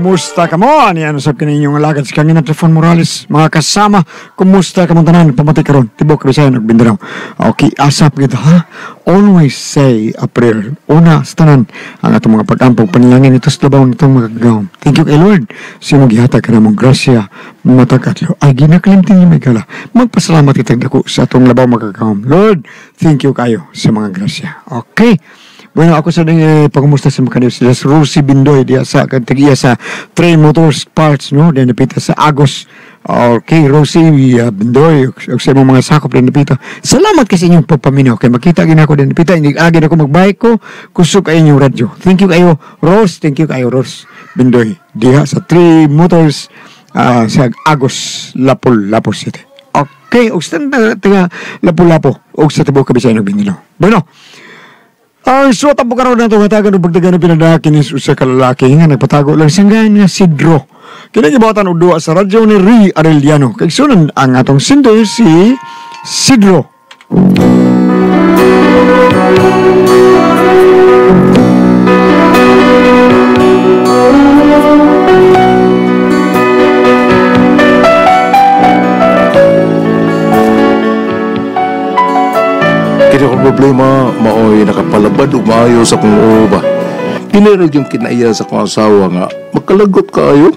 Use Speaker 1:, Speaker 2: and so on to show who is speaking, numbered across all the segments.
Speaker 1: Kumusta ka mo? Ani ano sab kaninyong alagad sa kangina Trifon Morales. Mga kasama, kumusta ka mo tanan? Pamati karon tibok Bisaya ug Mindanao. Okay, asap gid ha. Always say a prayer. Una sa tanan ang atong mga pag-ampong panalangin ito sa labaw nitong magagawom. Thank you kay Lord. Sa maghihatag ka namong grasya, matag-adlaw. Ay ginakalimtin niyo may gala. Magpasalamat kitag dako sa atong labaw magagawom. Lord, thank you kayo sa mga grasya. Okay. Bueno, ako sa pagkumusta sa mga kanil sila sa Rosie Bindoy diya sa kantigiya sa Train Motors Parts, no? Diyan napita sa Agos. Okay, Rosie Bindoy o sa mga sakop diyan napita. Salamat kasi inyong pagpaminaw. Kaya makita gina ako diyan napita. Hindi agad ako magbike ko. Kusog kayo inyong radyo. Thank you kayo, Rose. Thank you kayo, Rose Bindoy. Diya sa Train Motors sa Agos, Lapu City. Okay, o sa taga Lapu-Lapu o sa Tibok Kabisaya ng Binilo. Bueno, ang suwata po karoon na ito, hatagan o pagdagan ng pinadakin ni sa kalalaki nga nagpatago lang sanggan nga Sidro. Kinagibawatan o duwa sa radyo ni Ri Arellano. Kaigsunan ang atong sindo si Sidro.
Speaker 2: Kaya kung problema, maoy nakapalabad o maayos sa kong uba. Kinirag yung kinaiya sa kong asawa nga, magkalagot kayo.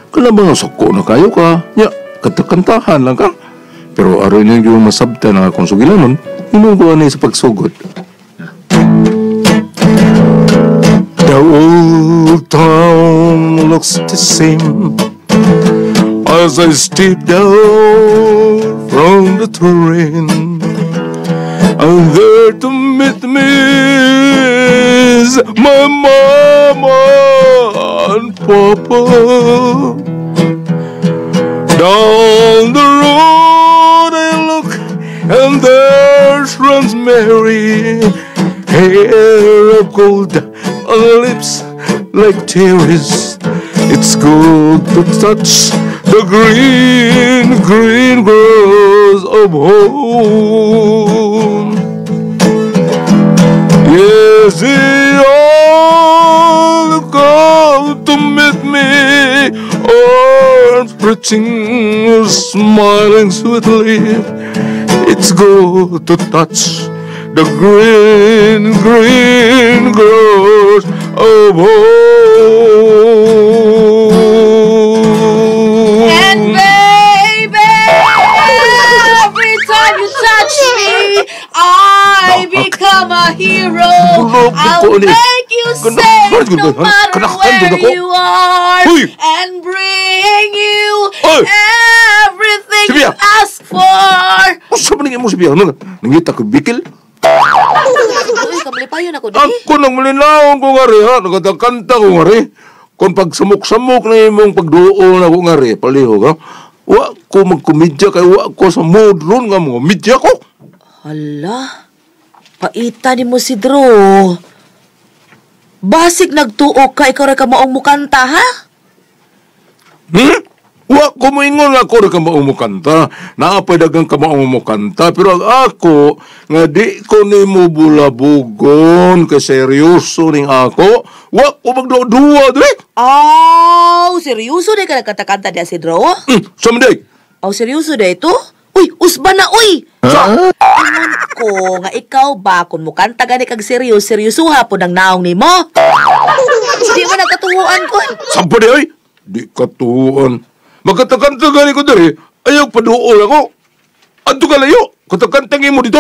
Speaker 2: Kalabang sako na kayo ka. Ya, katakantahan lang ka. Pero aron yung masabta na akong sugilanon, inuguan na sa pagsugod. The old town looks the same as I step down from the train. And there to meet me is my mama and papa. Down the road I look and there runs Mary, hair of gold, lips like cherries. It's good to touch the green, green grass of home. Yes, they all come to meet me, arms stretching, smiling sweetly. It's good to touch the green, green grass of home.
Speaker 3: And baby, every time you touch me, I become a hero. I'll make you safe no matter where you are, and bring you everything you ask for.
Speaker 2: Saan ba mo sabihan? Nangita ko bikil?
Speaker 3: Uy, kamalipayon ako di.
Speaker 2: Ako nang malinaon ko nga rin, ha? Nagatakanta ko nga rin. Kung pagsamok-samok na imong pagdoon ako nga rin, palihog, ha? Wa ko magkomedya kay wa ko sa mood ron nga mga medya ko.
Speaker 3: Hala, paita ni mo si Drew. Basig nagtuok ka, ikaw rin ka maong mukanta, ha?
Speaker 2: Wa ko moingon nga ako rin ka maong mukanta. Naapay dagang ka maong mukanta. Pero ako, nga di ko ni mo bulabugon, kay seryoso ning ako. Wa ko magduwa, dre.
Speaker 3: Oh, seryoso na ka nagkatakanta niya si Drew?
Speaker 2: Samanday.
Speaker 3: Oh, seryoso na ito? Uy, usba na, uy! Ingon ko, nga ikaw ba, kung mukanta gani kag seryosuha po ng naong ni mo? Di mo nagkatuhuan ko.
Speaker 2: Sampa di ay? Di katuhuan. Magkatakanta gani ko dari, ayaw paduol ako. Adto ka layo, katakantangin mo dito.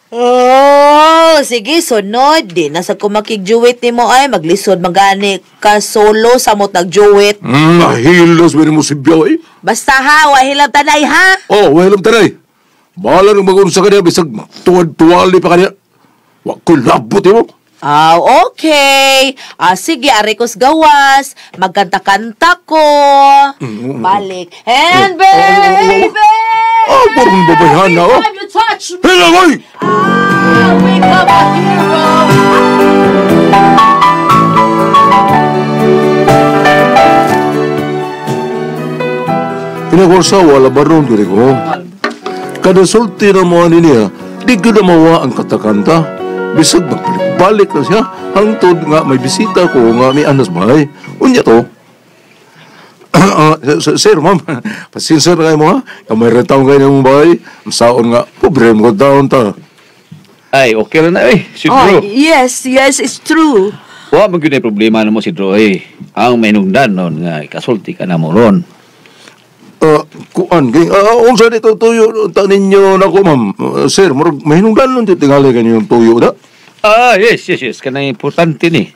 Speaker 3: Oh, sige, sunod. Di nasa kumakig-juwit ni mo ay maglisod magani ka solo sa mot nag-juwit.
Speaker 2: Nahilos ba mo si Biyaw eh?
Speaker 3: Basta ha, wahilang tanay ha.
Speaker 2: Oh, wahilang tanay. Bahala nang mag-unsa ka niya, bisag tuwad-tuwali pa ka niya. Wag ko labot mo.
Speaker 3: Okay. Sige, arikos gawas. Magkanta-kanta ko. Balik. And baby!
Speaker 2: Parang babayhan na, oh.
Speaker 3: Every time you touch me,
Speaker 2: Hilangoy!
Speaker 3: I'll become a hero.
Speaker 2: Pinagwarsawa, labaron ko rin ko. Kada sulti na mga niya, di ko na mawa ang katakanta. Bisag magbalik-balik na siya, hangtod nga may bisita ko nga may anas bahay. Unya to, Sir, ma'am, pasensya na kayo mo, ha? Kamay retaw kayo ng bahay. Masaon nga, problema ko taon ta.
Speaker 4: Ay, okay na na
Speaker 3: Oh,
Speaker 4: Sidro.
Speaker 3: yes, it's true.
Speaker 4: Wa man gyud problema na mo Sidro Ang mainungdan nun nga ikasulti ka na mo ron.
Speaker 2: Kuan, unsa dito tuyo ta ninyo na ko, ma'am. Sir, mahinungdan nun tingali kanyo yung tuyo na.
Speaker 4: Yes. Kanang importante ni.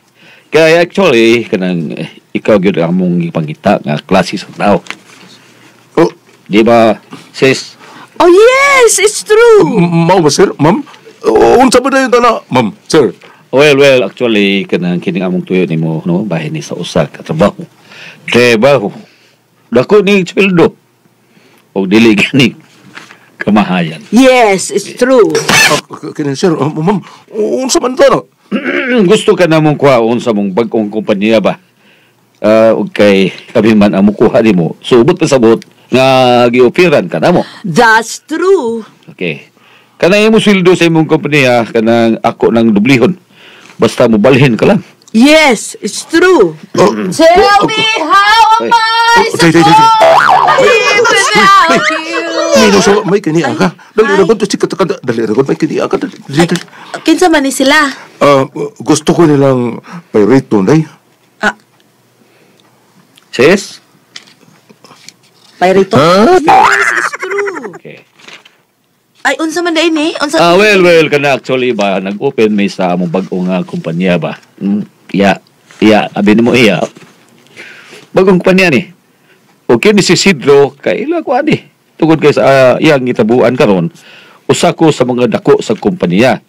Speaker 4: Kaya actually, kanang ikaw gyud ang mong ipangita nga klase sa tao.
Speaker 2: Oh,
Speaker 4: Di ba, sis?
Speaker 3: Oh, yes, it's true.
Speaker 2: mao ba, sir, ma'am? Unsa ba na yung tana, ma'am, sir?
Speaker 4: Well, actually, kanang kining among tuyo ni mo, no, bahin ni sa usa ka trabaho. Dako ni sweldo. O dili gani kamahayan.
Speaker 3: Yes, it's true.
Speaker 2: Kini, sir, ma'am, unsa man tana?
Speaker 4: Gusto ka na mong kuhaon sa mong bagong kumpanya ba? Og kay kami man ang mukuha nimo. Subot na sabot nga giopiran ka na mo.
Speaker 3: That's true.
Speaker 4: Okay. Kanang imo sweldo sa imong kumpanya kanang ako nang dublihon. Basta mo balhin ka lang.
Speaker 3: Yes, it's true. Tell me how am I supposed to live without you?
Speaker 2: May kini ka. Dali ra to sikat ka. Dali ra may kini ka. Dali.
Speaker 3: Kinsa man ni sila?
Speaker 2: Gusto ko nilang payrito, day.
Speaker 4: Sis?
Speaker 3: Payrito? Yes, it's true.
Speaker 4: Okay.
Speaker 3: Ay, unsa man dayon eh? Unsa?
Speaker 4: Well, kana actually ba nag-open may sa among bagong kumpanya ba? Abi mo iya. Bagong kumpanya ni. Okay ni si Sidro kay ila ko ani. Tungod kay sa iyang gitabuan karon, usa ko sa mga dako sa kumpanya.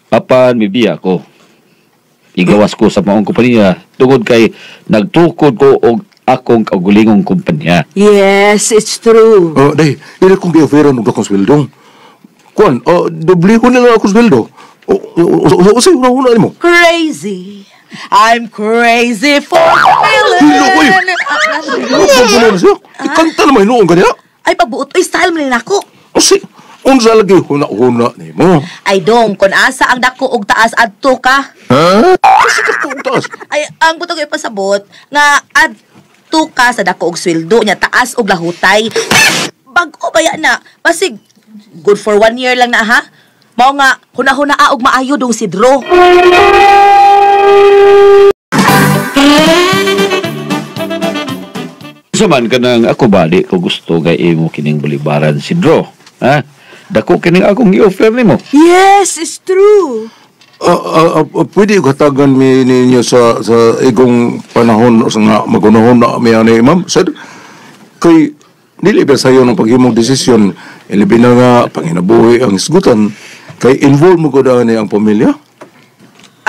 Speaker 4: Apan mibiya ko. Igawas ko sa maong kumpanya tungod kay nagtukod ko og akong kaugulingong kumpanya.
Speaker 3: Yes, it's true.
Speaker 2: Day, dili kong gi-offeran og akong sweldo. Kuan, dobli ko nila ako sweldo. Usay una nimo.
Speaker 3: Crazy. I'm crazy for
Speaker 2: Hilo ko
Speaker 3: feeling.
Speaker 2: Ano siya? Ikanta naman hinuon ka niya.
Speaker 3: Ay, pagbuot. Ay, style man ako.
Speaker 2: Kasi, unsa lagi huna-huna nimo.
Speaker 3: Ay, dong, kung asa ang dako og taas adto ka.
Speaker 2: Kasi ka kung taas.
Speaker 3: Ay, ang butog ay pasabot nga adto ka sa dako og sweldo nya taas og lahutay. Bag-o baya na. Basig good for 1 year lang na ha. Mao nga hunahuna og maayo dong Sidro.
Speaker 4: Saman kanang ako bali ko gusto kay imo kining balibaran Sidro. Ha? Dako kining akong i-offer nimo.
Speaker 3: Yes, it's true.
Speaker 2: Pwede ko hatagan mi ninyo sa igong panahon sa nga magunahon na mi ani, ma'am. Sir, kay dili ba sayo ng paghimong desisyon, ilabi na nga panginabuhi ang isgutan, kay involve mo ko na ang pamilya?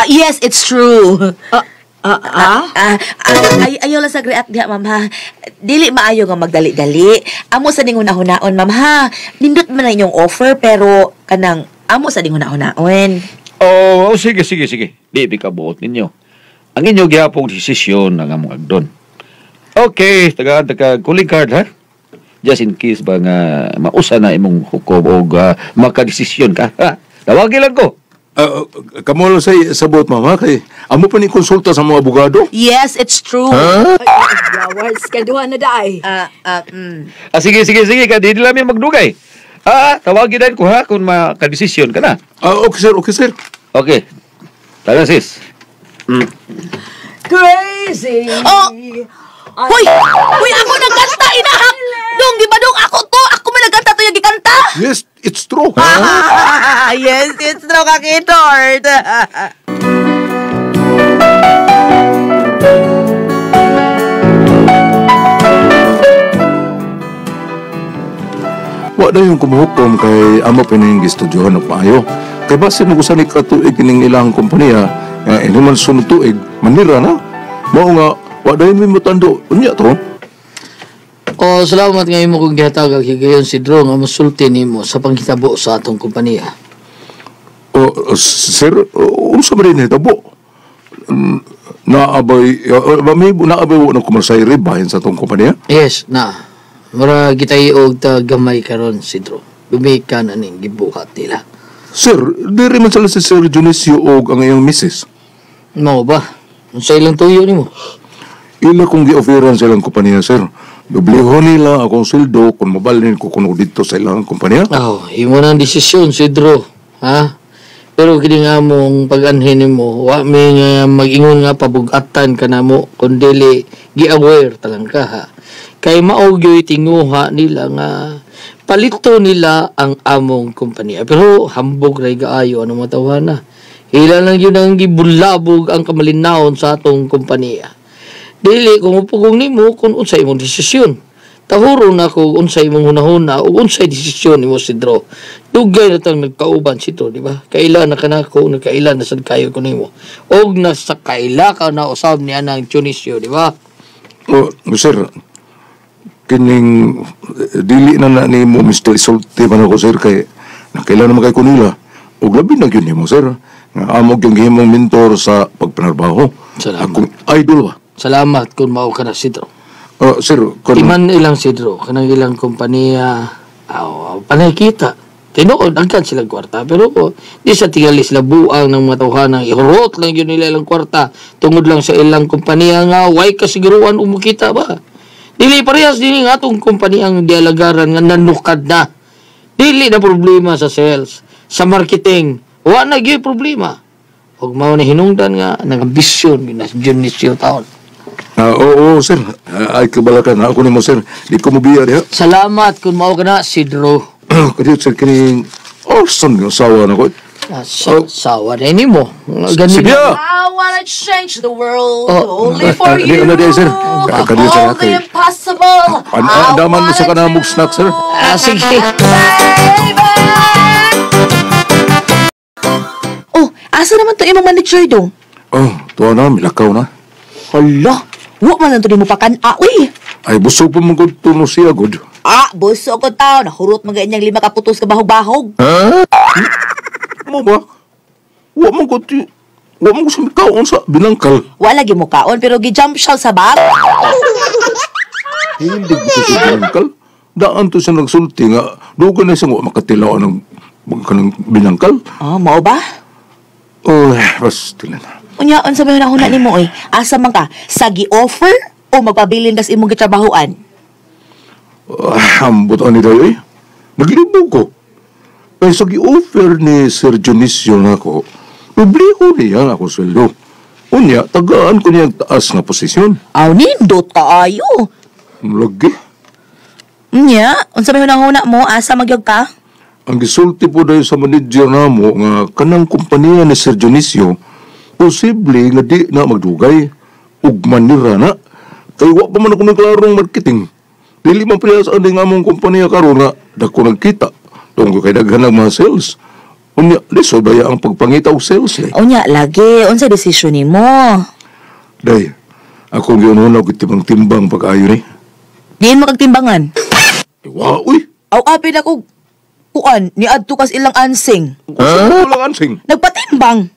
Speaker 3: Yes, it's true. Ayaw lang sa great diha, ma'am ha. Dili maayo nga magdali-dali. Amo sa ning hunahunaon, ma'am ha. Nindot man na inyong offer, pero kanang amo sa ning hunahunaon.
Speaker 4: Sige. Di ka buot ninyo. Ang inyo gihapong desisyon ang among agdon. Okay, taga calling card ha. Just in case ba nga mausa na imong hukom o makadesisyon ka. Ha? Tawagin lang ko.
Speaker 2: Kamo lang say sabot, ma'am, ha? Kay amo pa ni konsulta sa mga abogado?
Speaker 3: Yes, it's true.
Speaker 5: Flowers, kaduha na daay.
Speaker 4: Sige. Ka di lang magdugay. Tawagin din ko ha kung makadesisyon ka na.
Speaker 2: Okay, sir.
Speaker 4: Okay. Tara sis.
Speaker 5: Crazy!
Speaker 3: Oh! Hoy! Ako nagkanta, inahak! Dong, di ba dong ako to? Ako man nagkanta to yung gikanta?
Speaker 2: Yes, it's true.
Speaker 3: Yes, it's true, kakitord.
Speaker 2: Wa na yung kumuhukom kay amo pining gistudyohan og maayo. Kay base nugusan ni katuig kining ilang kompanya, ini man sunod tuig, manira na. Mao nga wa dayon mi mutando. Unya to.
Speaker 6: Salamat nga imo kong gihatag higayon si Sidro nga mosulti nimo sa panghitabo sa atong kompanya.
Speaker 2: Sir, unsa ba rin hitabo? Naabay wa na kumarsay bahin sa atong kompanya?
Speaker 6: Yes, na. Mura gitay og gamay karon Sidro. Lumikan aning gibuhat nila.
Speaker 2: Sir, diri man sila si Sir Dionisio og ang iyong misis.
Speaker 6: Mao ba? Unsa ilang tuyo nimo?
Speaker 2: Ila kong gi-offeran sa ilang kumpanya, sir. Dubliho nila akong sildo kung mabalhin ko kuno dito sa ilang kumpanya.
Speaker 6: Oh, imo nang desisyon, Sidro. Ha? Pero kini nga mong pag-anhin mo, wa may nga mag-ingon nga pabugatan ka na mo, kundili gi-aware talang ka ha. Kay maogyo'y tinguha nila nga palito nila ang among kumpanya. Pero hambog ray gaayo ano matawana. Hila lang yun ang gibulabog ang kamalinahon sa atong kumpanya. Dili kung upugong nimo kung unsay imong desisyon. Tahuro na ko unsay imong hunahuna o unsay desisyon nimo Sidro. Dugay na tang nagkauban sito, di ba? Kaila na kanako, nagkaila na sad kayo ko nimo. Og nasa kaila ka na usab niya ng Tunisio, di ba?
Speaker 2: Oh, sir, kining dili na nimo Mr. Isulti man ako, sir, kay nakailan naman kay kunila. Og labi na gyud nimo, sir. Nga amog yung gihimong mentor sa pagpanarbaho.
Speaker 6: Salamat.
Speaker 2: Akong idol ba?
Speaker 6: Salamat kung mao ka na Sidro.
Speaker 2: Sir,
Speaker 6: Iman ilang Sidro, kanang ilang kompanya, panay kita. Tinuod, agad silang kwarta. Pero di sa tingali sila buang ng mga tawhanang ihurot lang yun nila ilang kwarta. Tungod lang sa ilang kompanya nga, way kasiguruan umukita ba? Dili parehas din nga itong kompanyang dialagaran nga nanukad na. Dili na problema sa sales, sa marketing. Wa na gyud problema. Og mao na hinungdan nga nagambisyon ginas Dionisio taon.
Speaker 2: oo, sir. Ay kabalakan ako nimo, sir. Di ko mobiya diha.
Speaker 6: Salamat kung mao ka na Sidro.
Speaker 2: Kadiyot, sir, kining Orson yung asawa na ko.
Speaker 6: Sawa na nimo. Ganun.
Speaker 2: Sibya!
Speaker 3: I wanna change the world
Speaker 6: Oh.
Speaker 3: only for
Speaker 2: Di
Speaker 3: you.
Speaker 2: ano di, sir? Kadiyot, sir,
Speaker 3: All the
Speaker 2: kay
Speaker 3: impossible.
Speaker 2: Andaman mo sa kanang snack, sir.
Speaker 6: Sige.
Speaker 3: Oh, asa naman to imong manager dong?
Speaker 2: Oh, tuwa na, milakaw na.
Speaker 3: Hala, wa man lang to di mo pakana, uy.
Speaker 2: Ay, busog pa mong good to no siya, good.
Speaker 3: Buso ko tao. Nahurot mga inyang 5 kaputos ka bahog-bahog.
Speaker 2: Mo ba? Wa mong good to... Wa mong sumikaon sa binangkal.
Speaker 3: Wala gi mo kaon, pero gi-jump siya sa bag.
Speaker 2: Hindi ko sa binangkal. Daan to siya nagsulti nga. Doon na siya nga makatilaw ng kanang binangkal.
Speaker 3: Mao ba?
Speaker 2: Oh, basta na.
Speaker 3: Unyaon sa mga nahuna ni mo, oy. Asa man ka? Sa gi-offer o magpabilin kas imong gitrabahoan?
Speaker 2: Ambot ani dayo eh. Naglibog ko. Kaya sa gi-offer ni Sir Dionisio na ako, publiko niya ako sweldo. Unya, tagaan ko niya ang taas nga posisyon.
Speaker 3: Nindot kaayo.
Speaker 2: Lagi.
Speaker 3: Nya, unsa may hunahuna mo? Asa magyog ka?
Speaker 2: Ang gisulti po dahil sa manager na mo nga kanang kumpanya ni Sir Dionisio, posible nga di na magdugay. Ugman ni Rana. Kaya wa pa man ako naglarong marketing. Dili man pala sa anding among kumpanya karon nga dako nagkita. Tunggo kay daghan ng mga sales. Unya, liso baya ang pagpangita og sales eh.
Speaker 3: Unya, lagi. Unsa desisyon ni mo?
Speaker 2: Day, akong ginunaw kitibang timbang pag-ayo ni.
Speaker 3: Diin mo kagtimbangan.
Speaker 2: Wa, uy!
Speaker 3: Apin ako, kuan, ni adto kas ilang ansing.
Speaker 2: Ano lang ansing?
Speaker 3: Nagpatimbang.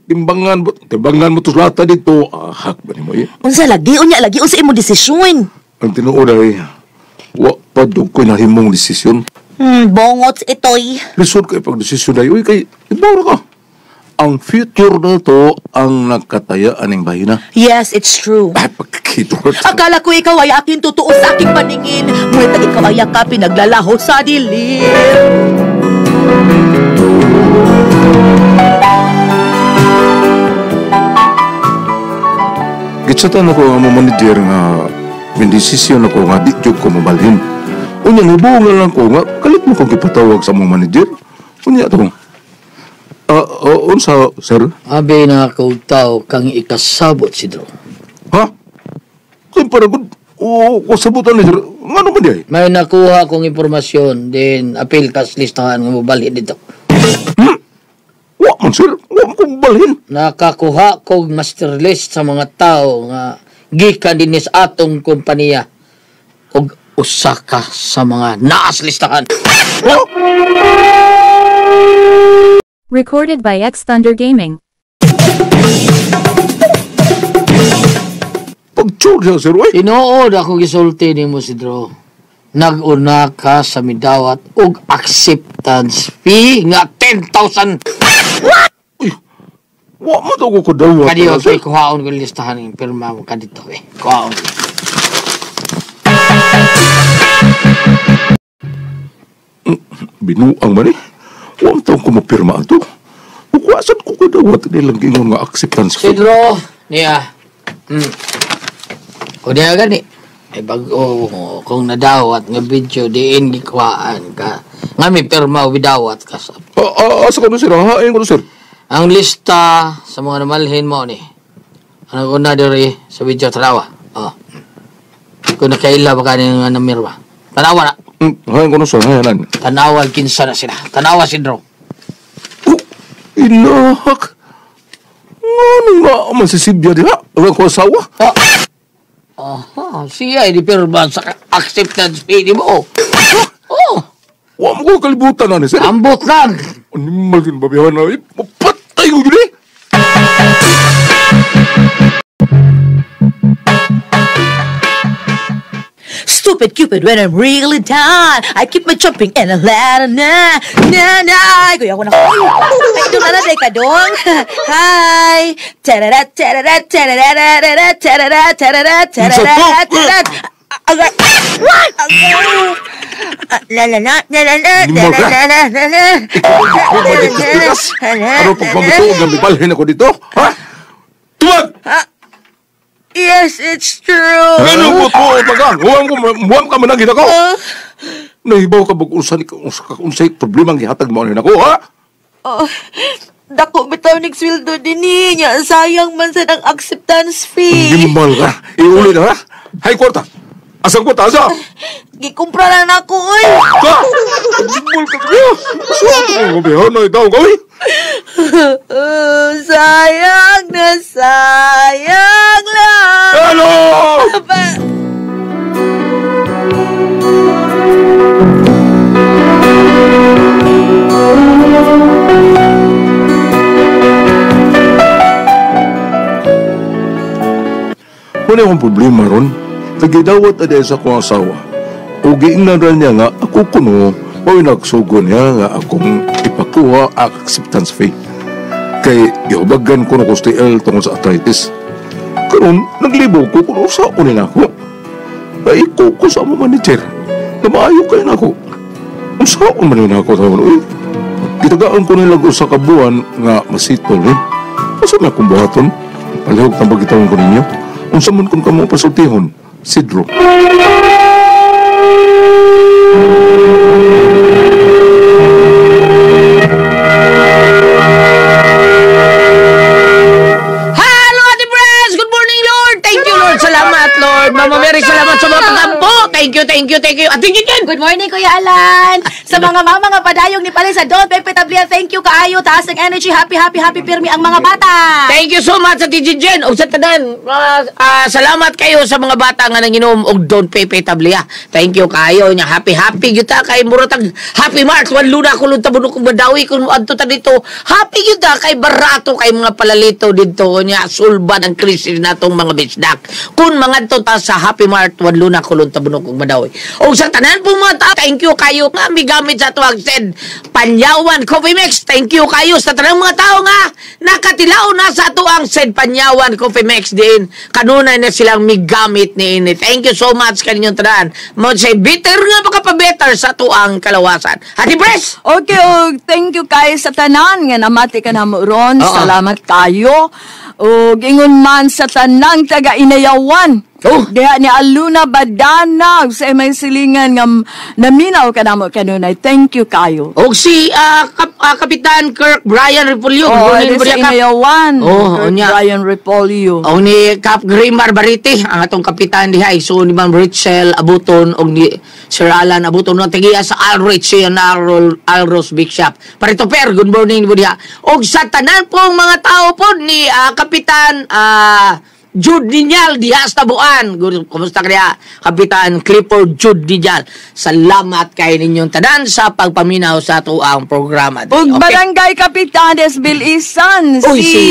Speaker 2: Timbangan mo to lata dito. Hak ba ni mo eh?
Speaker 3: Unsa lagi? Unya, lagi. Unsa imo desisyon?
Speaker 2: Ang tinuod ay, wa pa doon ko nahimong desisyon.
Speaker 3: Bongot itoy.
Speaker 2: Lisod kayo pag-desisyon na uy, kay, ibara ka. Ang future na to ang nakatayaan ng bahina.
Speaker 3: Yes, it's true.
Speaker 2: Ay, pagkakito.
Speaker 3: Akala ko ikaw ay aking totoo sa aking paningin. Ngunit ang ikaw ay ka pinaglalaho sa dilim.
Speaker 2: Gitsatan ako ang manager nga mendesisyon ako nga di jud ko mabalhin. Unya nubungan lang ko nga kalit mo kong ipatawag sa mong manager. Unya to. Unsa, sir?
Speaker 6: Abi na ako tao kang ikasabot Sidro.
Speaker 2: Ha? Kaya para good. O sabutan ni sir. Nga naman di ay?
Speaker 6: May nakuha akong impormasyon, then apil kas listahan nga mobali dito.
Speaker 2: Wa man sir. Wa man kong balhin.
Speaker 6: Nakakuha kog master list sa mga tao nga gikan din sa atong kompanya og usa ka sa mga naas listahan.
Speaker 7: Recorded by X Thunder Gaming.
Speaker 2: Pag-chug siya sir. Uy.
Speaker 6: Tinuod ako gisulti nimo Sidro. Nag-una ka sa midawat og acceptance fee nga 10,000.
Speaker 2: Uy. Wa mo daw ko kadawat.
Speaker 6: Kadiyo, kay kuhaon ko listahan ng pirma mo ka dito eh. Kuhaon.
Speaker 2: Binuang man eh. Wa mo taong ko mapirma ito. Ukwasan ko kadawat nilang gingon nga acceptance fee.
Speaker 6: Pedro, niya. O niya gani. Ay bago kung nadawat nga video diin gikuhaan ka. Nga may pirma widawat ka sa.
Speaker 2: Asa ko na sir? Hahain ko na sir.
Speaker 6: Ang lista sa mga namalhin mo ni. Ano una diri sa video tarawa. Oh. Kung nakaila ba kanin nga namirwa. Tanawa na.
Speaker 2: Hahain ko na sir. Hahain.
Speaker 6: Tanawal kinsa na sila. Tanawa si Drew.
Speaker 2: Inahak. Ano nga masisibya diha? Ang ko asawa?
Speaker 6: Aha, siya ay di pirma sa acceptance fee ni mo. Oh.
Speaker 2: Wa mo ko kalibutan na ni sir.
Speaker 6: Ambot lang.
Speaker 2: Animal din babiyahan na. Mapatay ko yun eh.
Speaker 3: Stupid Cupid, when I'm really down, I keep my jumping and a ladder na. Kuya ko na. Ay, doon na na, ka dong. Hi. Tarara, tarara, tarara, tarara, tarara, tarara, tarara. Agay. La la la la la la la la la la la.
Speaker 2: Ano pag magutuog ng bibalhin ako dito? Ha? Tuwag!
Speaker 3: Yes, it's true.
Speaker 2: Ano ko to, bagang? Huwag ka managin ako. Nahibaw ka bag-usan unsay problema ang gihatag mo ako, ha?
Speaker 3: Dako bitaw nagsweldo din niya. Sayang man sa ng acceptance fee.
Speaker 2: Gimbal ka. Iuli na, ha? Hay, kwarta. Asang kwarta, asa?
Speaker 3: Gikumpra na ako, oy.
Speaker 2: Ka! Gimbal ka kaya. Suwato kang gabihan na itaw ka,
Speaker 3: Sayang na sayang lang.
Speaker 2: Ano? Wala akong problema ron. Nagidawat na sa akong asawa. O giingnan rin niya nga ako kuno o nagsugo niya nga akong ipakuha ang acceptance fee. Kay iubagan ko na ko STL tungkol sa arthritis. Karon naglibo ko kung saan nila ako. Ay ko sa mo manager na maayo kayo na ako. Kung saan man nila ako tawag uy. Kitagaan ko nila sa kabuan nga masitol eh. Masa na akong buhaton? Palihog na bagitawin ko ninyo. Kung saan man kung kamo pasultihon, Sidro.
Speaker 6: Salamat, Lord. Mama Mary, salamat sa mga kagampo. Thank you. At tingin yan.
Speaker 3: Good morning, Kuya Alan. Sa mga mama nga padayong ni Palay sa Don Pepe Tablia, thank you kaayo. Taas ng energy. Happy pirmi ang mga bata.
Speaker 6: Thank you so much sa TG Jen. O sa tanan, salamat kayo sa mga bata nga nanginom og Don Pepe Tablia. Thank you kayo nya. Happy kita kay Murotag. Happy March. Wan luna kulong tabunok kong madawi kung adto ta dito. Happy kita kay barato kay mga palalito dito nya. Sulban ang krisis natong mga bisdak. Kung mga ta sa Happy Mart, wan luna kulong tabunok kong madawi. O sa tanan po mga tao, thank you kayo nga migamit sa tuwag said Panyawan Coffee Mix. Thank you kayo sa tanan mga tao nga nakatilaw na sa tuwang said Panyawan Coffee Mix din. Kanunay na silang migamit ni ini. Thank you so much kaninyong tanan. Mo say bitter nga makapabetter sa tuwang kalawasan. Hati Pres!
Speaker 5: Okay, thank you kayo sa tanan nga namati ka na mo ron. Salamat kayo. O gingon man sa tanang taga Inayawan. Diha ni Aluna Badanag sa may silingan nga naminaw ka na mo kanunay. Thank you kayo.
Speaker 6: O si Kapitan Kirk Brian Repolyo.
Speaker 5: Sa Inayawan.
Speaker 6: Nya.
Speaker 5: Brian Repolyo.
Speaker 6: O ni Cap Grimar Bariti, ang atong kapitan diha. So ni Ma'am Rachel Abuton o ni Sir Alan Abuton. No, tagiya sa Alrich siya na Alros Big Shop. Parito per, good morning po diha. O sa tanan pong mga tao po ni Kapitan Jude Dinyal diha sa tabuan. Kumusta kaya Kapitan Clifford Jude Dinyal? Salamat kay ninyong tanan sa pagpaminaw sa tuang programa.
Speaker 5: Ug Barangay Kapitanes Bilisan
Speaker 6: Uy,
Speaker 5: si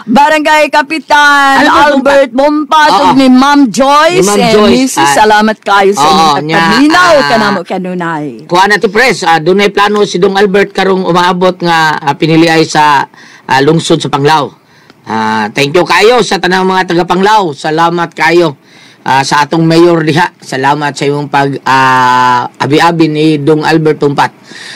Speaker 5: Barangay Kapitan Albert Bompat ug ni Ma'am Joyce.
Speaker 6: Ni Ma'am
Speaker 5: and
Speaker 6: Joyce,
Speaker 5: Mrs. salamat kayo sa inyong
Speaker 6: nya,
Speaker 5: pagpaminaw kanamo kanunay.
Speaker 6: Kuha na ti Pres, dunay plano si Dong Albert karong umaabot nga pinili ay sa lungsod sa Panglao. Thank you kayo sa tanang mga taga Panglao. Salamat kayo sa atong mayor diha. Salamat sa imong pag abi-abi ni Dong Albert Tumpat.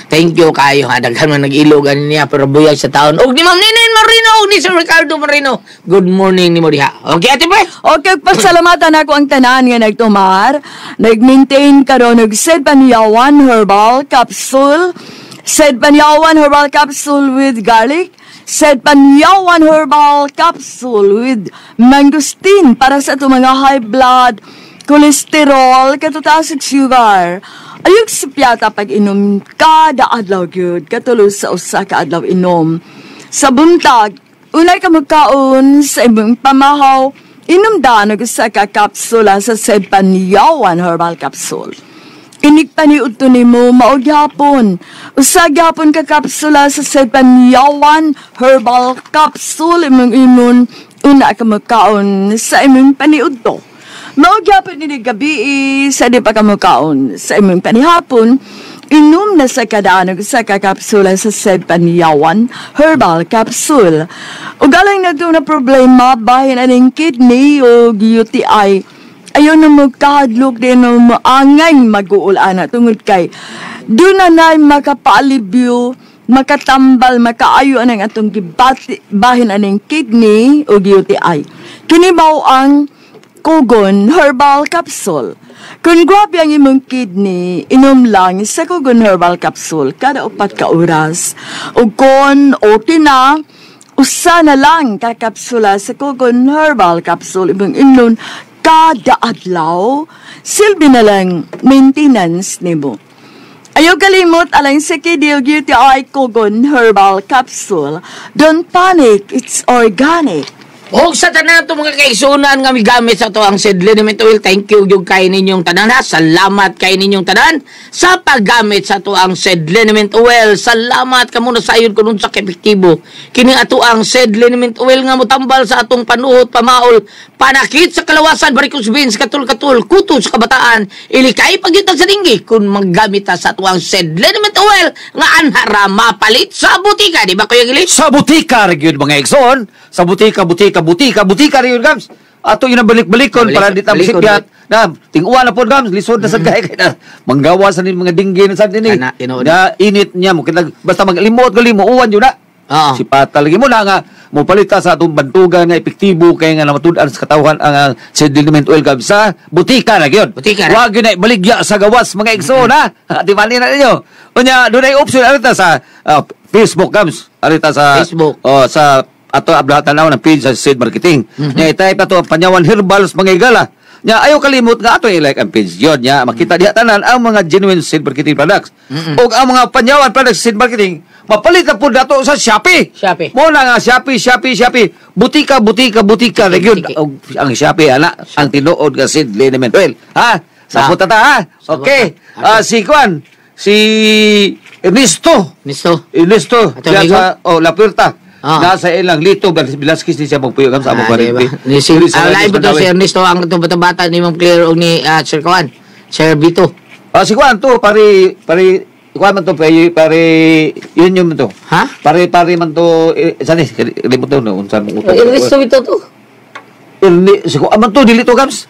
Speaker 6: Thank you kayo. Daghan man nag-ilog ani niya pero buyag sa taon. Og ni Ma'am Ninen Marino, og ni Sir Ricardo Marino. Good morning ni mo diha. Okay, Ate Pres?
Speaker 5: Okay, pasalamatan ako ang tanan nga nagtumar. Nag-maintain karon og Said Panyawan Herbal Capsule. Said Panyawan Herbal Capsule with garlic. Said Panyawan Herbal Capsule with mangosteen para sa itong mga high blood, cholesterol, katutaas og sugar. Ayog si piyata pag inom kada adlaw gyud katulos sa usa ka adlaw inom. Sa buntag, unay ka magkaon sa imong pamahaw, inom danog sa ka kapsula sa Said Panyawan Herbal Capsule. Inig paniud to nimo maog gyapon. Usa gyapon ka kapsula sa Said Panyawan Herbal Capsule imong inon una ka magkaon sa imong paniud to. Maog gyapon ini gabi sa di pa ka magkaon sa imong panihapon. Inom na sa kadanog sa kakapsula sa Said Panyawan Herbal Capsule. Ug galing na doon na problema bahin aning kidney o UTI. Ayaw na magkahadlok din na maangay mag-uulan na tungod kay doon na na makapaalibyo, makatambal, makaayo anang atong gibati bahin aning kidney o UTI. Kinibaw ang Kugon Herbal Capsule. Kung grabe ang imong kidney, inom lang sa Kugon Herbal Capsule kada 4 ka oras. O kung okay na, usa na lang kakapsula sa Kugon Herbal Capsule imong inom kada adlaw, silbi na lang maintenance nimo. Ayaw kalimot alang sa kidney UTI Kugon Herbal Capsule. Don't panic, it's organic.
Speaker 6: O sa tanan to mga kaisunan nga migamit sa to ang Said Liniment Oil. Thank you yung kay ninyong tanan ha. Salamat kay ninyong tanan sa paggamit sa to ang Said Liniment Oil. Salamat ka muna sa ayon kuno sa epektibo. Kini ato ang Said Liniment Oil nga motambal sa atong panuhot, pamaol, panakit sa kalawasan, varicose veins, katul-katul, kuto sa kabataan, ilikay pagyutang sa dinggi kun maggamit ta sa to ang Said Liniment Oil nga anhara mapalit sa butika, di ba Kuya Gili?
Speaker 4: Sa butika gyud mga igsoon, sa butika rin yun, Gams. Ato yun ang balik-balikon para di tayo sikyat. Na, tinguan na po, Gams. Lisod na sa gaya. Manggawa sa mga dinggi na sa dinig. Na init niya mo. Basta mag-limot, uwan yun na. Si Patal. Lagi mo na nga, mo palita sa atong bantugan nga epektibo kaya nga namatudan sa katawhan ang Said Liniment Oil, Gams. Sa butika na yun. Huwag yun na baligya sa gawas, mga igsoon, ha? Di mali na ninyo. Unya, doon ay option. Arita sa Facebook, Gams. Arita sa Facebook. Sa ato ablatan na ng page sa Said Marketing. Nya itype ato Panyawan Herbals mga igala. Nya ayaw kalimot nga ato i-like ang page yon nya makita diha tanan ang mga genuine Said Marketing products. Ug ang mga Panyawan products Said Marketing mapalit na po dato sa Shopee. Mo na nga Shopee. Butika gyud ang Shopee ana ang tinuod nga Said Liniment Oil. Ha? Sa puta ta ha. Okay. Si Ernesto. Sa La Puerta. Nasa ilang Lito Velasquez ni siya magpuyo kam sa among parente.
Speaker 6: Live to si Ernesto ang bata ni Ma'am Claire og ni Sir Kwan. Sir Vito.
Speaker 4: Si Kwan to pare Kwan man to pare yun man to.
Speaker 6: Ha?
Speaker 4: Pare man to sani limot to no unsa mo uto.
Speaker 6: Ernesto Vito to.
Speaker 4: Si Kwan man to dili to Gams.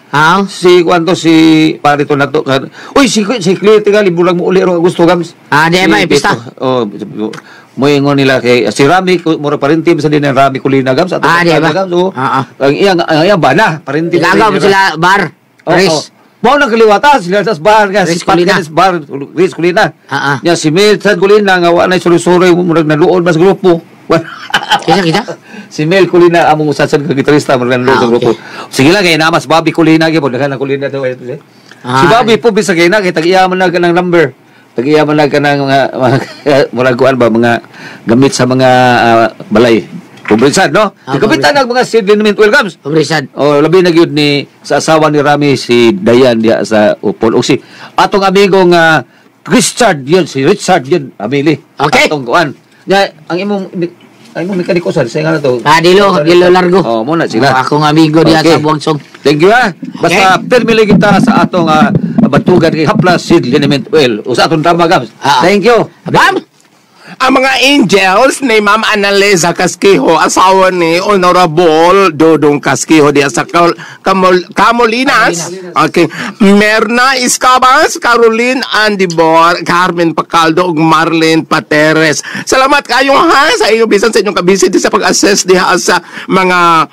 Speaker 4: Si Kwan to si pare to na to. Uy si Claire tiga libulang mo uli ro gusto Gams.
Speaker 6: Di ba pista.
Speaker 4: Mo ingon nila kay si Rami mura parintim sa din ng Rami Kulina Gams ato Gams ang iyang bana parintim
Speaker 6: gagaw sila bar Chris
Speaker 4: mo nang kaliwata sila sa bar nga si Patkanis bar Chris Kulina nya si Mel Sad Kulina nga wa nay sulusuroy murag naluod mas grupo
Speaker 6: kita
Speaker 4: si Mel Kulina among usasan ka gitarista murag naluod sa grupo sige lang kay namas Bobby Kulina gyud daghan Kulina daw si Bobby po bisag kay na kay tag-iyaman na kanang number Tag-iyaman na ka ng mga muraguan ba, mga gamit sa mga balay. Kumbrisan, no?
Speaker 6: Ah,
Speaker 4: Kapitan ng mga seed liniment oil, Gams.
Speaker 6: Kumbrisan.
Speaker 4: O, labi na yun ni, sa asawa ni Rami, si Dayan diya sa Upol. O si, atong amigong Richard yun, si Richard yun, amili.
Speaker 6: Okay.
Speaker 4: Atong kuan. Ya, ang imong mekaniko, sir, sa nga na to.
Speaker 6: Dilo largo.
Speaker 4: Oh, muna sila.
Speaker 6: Akong amigo diya
Speaker 4: Okay.
Speaker 6: sa Buwangsong.
Speaker 4: Thank you, ha. Basta, termili kita sa atong batugan kay Hapla Seed Liniment Oil. O sa atong tama, Gams. Thank you.
Speaker 6: Bam!
Speaker 2: Ang mga angels ni Ma'am Annalisa Casquijo, asawa ni Honorable Dodong Casquijo diya sa Camolinas. Okay. Merna Iscabas, Caroline Andibor, Carmen Pacaldo, ug Marlene Pateres. Salamat kayo ha sa iyo bisan sa inyong kabisit sa pag-assess diha sa mga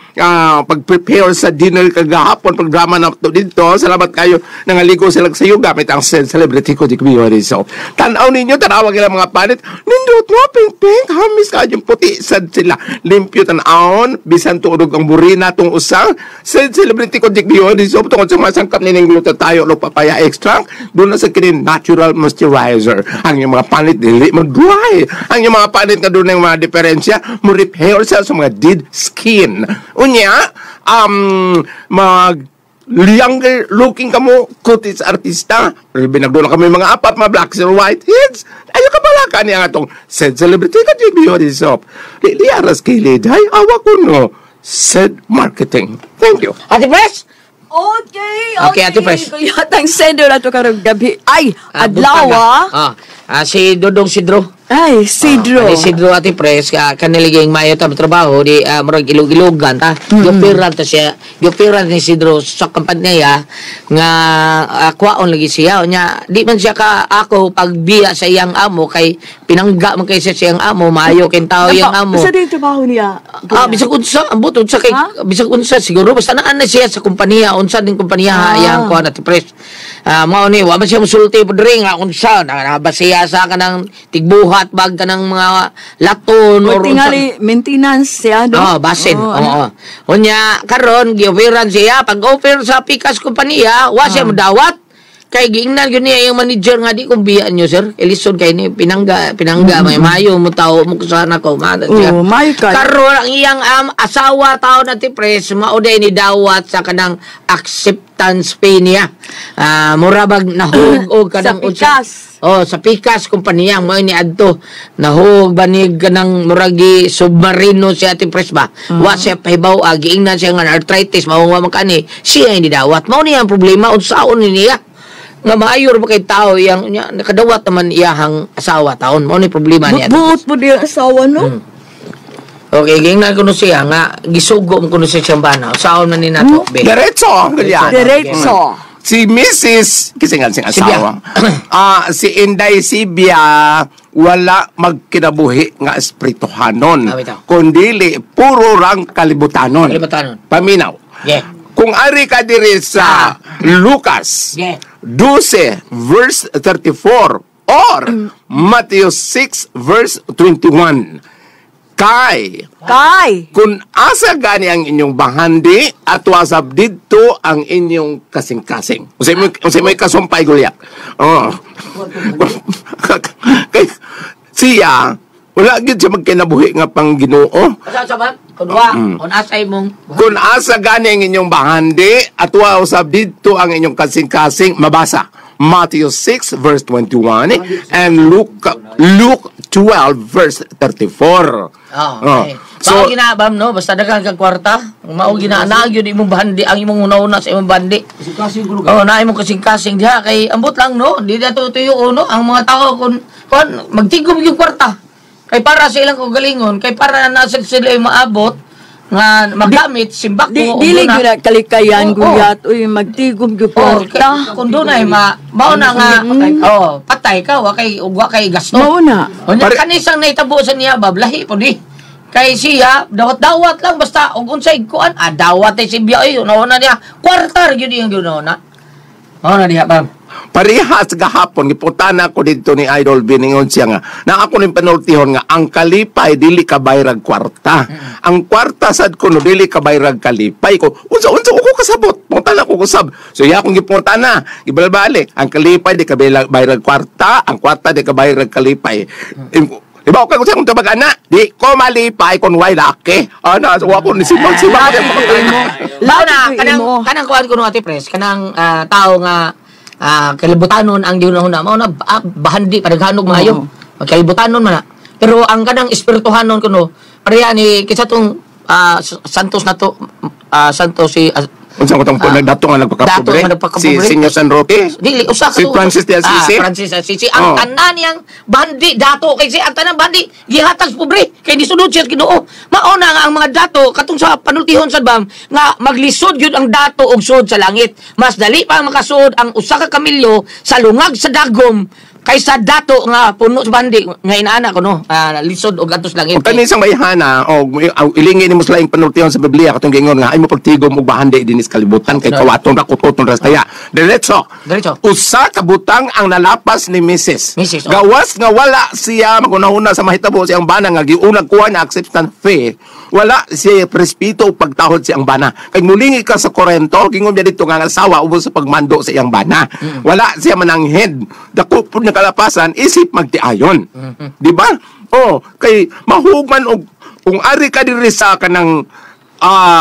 Speaker 2: pag-prepare sa dinner kagahapon programa na to dito. Salamat kayo nangaligo sila sa iyo gamit ang celebrity ko di so. Tanaw ninyo, tanawag nila mga panit. Nindot mo, pink, hamis ka yung puti. Sad sila, limpyo tanawon, bisan tuurog ang burina tong usang. Sad celebrity ko dik so tungkol sa masangkap nining gluta tayo lo papaya extract, doon na sa kinin natural moisturizer. Ang yung mga panit dili mo dry. Ang yung mga panit nga doon yung mga diferensya, mo repair sa mga dead skin. Unya, younger looking kamo kutis artista binagdo na kami mga apat mga blacks and white heads ayo ka pala kani ang atong said celebrity ka di beauty shop di aras kilid ay awa ko no said marketing. Thank you.
Speaker 5: Ate Pres? Okay.
Speaker 6: Ate Pres.
Speaker 5: Kuya, thanks sendo na to karong gabi. Ay, adlaw
Speaker 6: Si Dodong Sidro.
Speaker 5: Ay, Sidro.
Speaker 6: Sidro Ate Pres, kaniliging mayo ta trabaho di murag ilog-ilogan ta. Gipiran ta siya. Gipiran ni Sidro sa kampanya nga kwaon lagi siya. Nya di man siya ka ako pagbiya sa iyang amo kay pinangga man kay sa siyang amo maayo ken tao iyang amo.
Speaker 5: Basta din trabaho niya.
Speaker 6: Bisag unsa ambot unsa kay bisag unsa siguro basta naa na siya sa kumpanya unsa din kumpanya iyang kuan Ate Pres. Mao ni wa man siya musulti pod ring unsa nabasiya sa kanang tigbuhat bag kanang mga laton
Speaker 5: O tingali maintenance siya do.
Speaker 6: basin. Unya karon gi-offeran siya pag-offer sa Pikas kompanya wa siya modawat. Kay giingnan yun niya yung manager nga di kumbiyaan nyo, sir. Elison kay ni pinangga may mayo mo tao mo kusana ko man siya.
Speaker 5: Mayo ka.
Speaker 6: Karon ang iyang asawa tao na Pres mauday ni dawat sa kanang acceptance pay niya. Murabag nahug og kanang
Speaker 5: Sa Pikas.
Speaker 6: sa Pikas kompanya mo ni adto nahug banig kanang muragi submarino si Ate Pres ba. Wa siya pahibaw giingnan siya nga arthritis mao man kani siya ni dawat. Mao ni ang problema unsaon niya. Nga maayor ba kay tao yang nakadawat naman iyahang asawa taon mo ni problema niya.
Speaker 5: Buot po di asawa no.
Speaker 6: Okay, gingnan ko no siya nga gisugo mo kuno siya siyang bana. Saon man ni nato be.
Speaker 2: Diretso ganyan.
Speaker 5: Diretso.
Speaker 2: Si Mrs. kasi nga sing asawa. Si Inday Sibia wala magkinabuhi nga espirituhanon. Kundili puro rang kalibutanon. Paminaw.
Speaker 6: Yeah.
Speaker 2: Kung ari ka diri sa Lucas 12 verse 34 or Matthew 6 verse 21. Kay kung asa gani ang inyong bahandi at wasab didto ang inyong kasing-kasing. Unsay may kasumpay gulyak. Kay siya wala gid siya magkinabuhi nga pang Ginoo.
Speaker 6: Asa ba? Kung asay mong
Speaker 2: Kung asa gani ang inyong bahandi at usab didto ang inyong kasing-kasing mabasa Matthew 6 verse 21 and Luke 12 verse 34.
Speaker 6: Okay. So ginabam no basta daghang kag kwarta, mao ginaanag yun imong bandi ang imong una-una sa imong bandi. Na imong kasing-kasing diha kay ambot lang no, di dato tuyo no ang mga tao kun magtigom yung kwarta. Kay para sa ilang kagalingon, kay para na sila maabot nga magamit simbak mo
Speaker 5: dili gyud kalikayan guyat uy magtigom gyud porta
Speaker 6: kun dunay mao na nga patay ka wa kay gasto
Speaker 5: mao na
Speaker 6: kanisang naitabo sa niya bablahi po di kay siya dawat lang basta ug unsay kuan dawat ay siya ay una niya kwartar gyud yung una mao na diha ba
Speaker 2: parihas gahapon giputana ko dito ni Idol biningon siya nga na ako ning panultihon nga ang kalipay dili ka bayrag kwarta. Ang kwarta sad kuno dili ka bayrag kalipay ko. Unsa ko kasabot. Putana ko kusab. So iya akong giputana, gibalbalik. Ang kalipay di ka bayrag kwarta, ang kwarta di ka bayrag kalipay. Diba okay kung sa akong tabag ana, di ko malipay kung way laki. Ana, so ako ni sibag
Speaker 6: Lao na, kanang kuhan ko nung ati pres, kanang tao nga kalibutanon ang ginahuna mo na bahandi padaghanog maayo. Kalibutanon man na. Pero ang kanang espirituhanon kuno, pareha ni kisa tong Santos na to, Santos si
Speaker 2: unsa ko tong dato nga nagpakapobre. Si Senyor San Roque.
Speaker 6: Dili usa
Speaker 2: Si Francis de Assisi.
Speaker 6: Francis Assisi ang tanan yang bandi dato kay si ang tanan bandi gihatag pobre kay disunod siya Ginoo. Mauna nga ang mga dato katong sa panultihon sa bam nga maglisod gyud ang dato og sud sa langit. Mas dali pa makasud ang usa ka kamilyo sa lungag sa dagom kaysa dato nga puno sa bandi nga inaana ko no lisod og atos langit.
Speaker 2: Kung kani sang mayhana ilingi nimo sa laing panultihon sa Biblia katong gingon nga ay mo pagtigom og bahandi dinis kalibutan kay kawaton ra kutoton ra kaya diretso usa ka butang ang nalapas ni Mrs. Gawas nga wala siya magunahuna sa mahitabo siyang bana nga giunag kuha niya acceptance fee wala siya presbito og pagtahod siyang bana kay mulingi ka sa korento gingon niya dito nga asawa ubos sa pagmando sa iyang bana wala siya mananghid dako pud nga kalapasan isip magtiayon di ba kay mahugman og kung ari ka diri sa kanang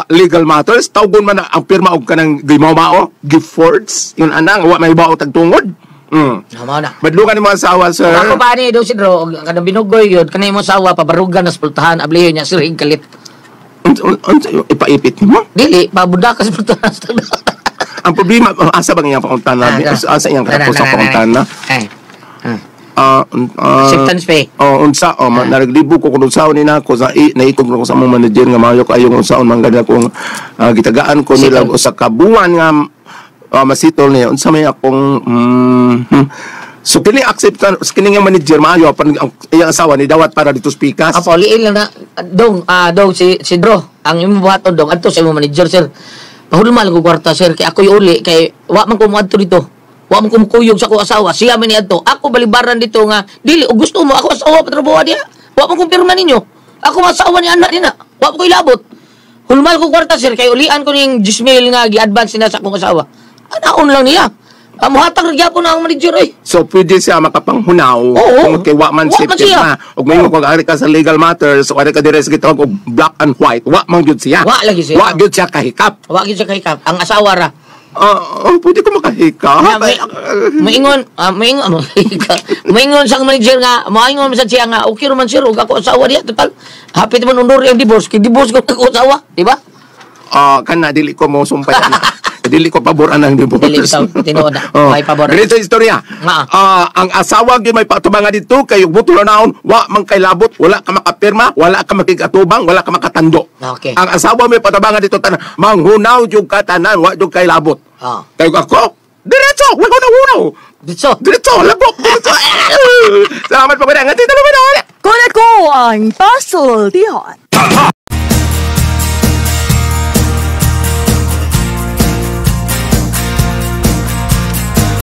Speaker 2: legal matters tawgon man ang pirma og kanang gimao gifords yun anang wa may bao tagtungod
Speaker 6: na.
Speaker 2: Badlukan ni mga asawa, sir.
Speaker 6: Ako ba ni do si Dro, kanang binugoy yun, kanang mo asawa, pabarugan na sa pultahan, ablihin niya, sir, kalit.
Speaker 2: Ipaipit mo?
Speaker 6: Dili, pabuda ka sa pultahan.
Speaker 2: Ang problema, asa ba ngayang pakuntan na? Asa iyang katapos sa pakuntan na?
Speaker 6: Acceptance pay.
Speaker 2: Unsa, naraglibo ko kung unsaon ni nako, naikog ko sa mga manager nga mayo kayo kung unsaon man ganda kong gitagaan ko nila sa kabuan nga masitol niya unsa may akong so kini acceptance kini nga manager maayo pan ang iyang asawa ni dawat para dito speakas
Speaker 6: apo liil lang na dong si Dro ang imong buhaton dong adto sa imong manager sir pahulmal ko kwarta sir kay ako uli kay wa man ko moadto dito wa man ko mukuyog sa ko asawa siya man ni adto ako balibaran dito nga dili o gusto mo ako asawa patrabaho dia wa man ko pirma ninyo ako asawa ni anak nina wa ko ilabot hulmal ko kwarta sir kay ulian ko ning 10,000 nga gi-advance na sa akong asawa. Anaon lang niya. Muhatag rin po na ang manager eh.
Speaker 2: So, pwede siya makapanghunaw kung kay Wakman safety na. O ngayon, kung ari ka sa legal matters, o ari ka dire sa gitawag o black and white, Wakman yun siya.
Speaker 6: Wak lagi siya.
Speaker 2: Wak yun siya kahikap.
Speaker 6: Wak yun siya kahikap. Ang asawa ra.
Speaker 2: Pwede ko makahikap.
Speaker 6: Maingon sa manager nga, maingon sa siya nga, okay naman sir, huwag ako asawa niya. Total, happy naman undur yung divorce. Kaya divorce ko ako asawa. Diba?
Speaker 2: Kana, dili ko mo sumpay. Dili ko paboran ang divorce.
Speaker 6: Dili ko tinuod na. May paboran.
Speaker 2: Ganito istorya. Ang asawa gyud may patubangan dito kay butol naon, wa man kay labot, wala ka makapirma, wala ka makigatubang, wala ka makatando.
Speaker 6: Okay.
Speaker 2: Ang asawa may patubangan dito tanan, manghunaw jud ka tanan, wa jud kay labot. Kay ako, diretso, wa ko na hunaw. Diretso, labot, diretso. Salamat pa ba nga tito naman.
Speaker 5: Kung ako ang pasultihan.